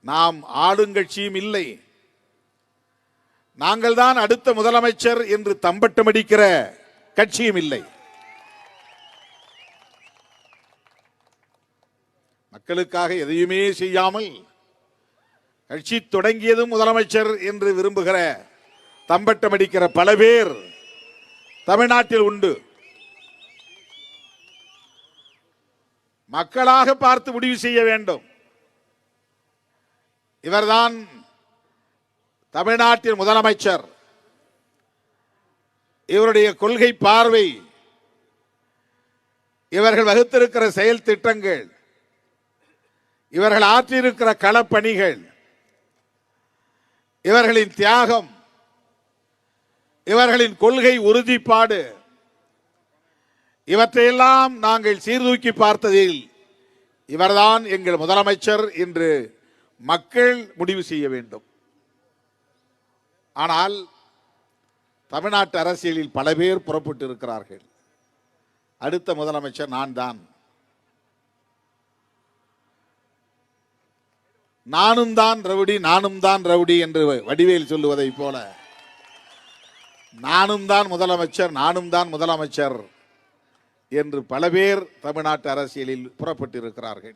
நாம் ஆளுங்கட்சியும் இல்லை, நாங்கள் தான் அடுத்த முதலமைச்சர் என்று தம்பட்டமடிக்கிற கட்சியும் இல்லை. மக்களுக்காக எதையுமே செய்யாமல் கட்சி தொடங்கியதும் முதலமைச்சர் என்று விரும்புகிற தம்பட்டமடிக்கிற பல பேர் தமிழ்நாட்டில் உண்டு. மக்களாக பார்த்து முடிவு செய்ய வேண்டும். இவர்தான் தமிழ்நாட்டின் முதலமைச்சர், இவருடைய கொள்கை பார்வை, இவர்கள் வகுத்திருக்கிற செயல் திட்டங்கள், இவர்கள் ஆற்றியிருக்கிற களப்பணிகள், இவர்களின் தியாகம், இவர்களின் கொள்கை உறுதிப்பாடு, இவற்றையெல்லாம் நாங்கள் சீர்தூக்கி பார்த்ததில் இவர்தான் எங்கள் முதலமைச்சர் என்று மக்கள் முடிவு செய்ய வேண்டும். ஆனால் தமிழ்நாட்டு அரசியலில் பல பேர் புறப்பட்டு இருக்கிறார்கள். அடுத்த முதலமைச்சர் நான் தான், நானும் தான் ரவுடி, நானும் தான் ரவுடி என்று வடிவேல் சொல்லுவதை போல நானும் தான் முதலமைச்சர், நானும் தான் முதலமைச்சர் என்று பல பேர் தமிழ்நாட்டு அரசியலில் புறப்பட்டு இருக்கிறார்கள்.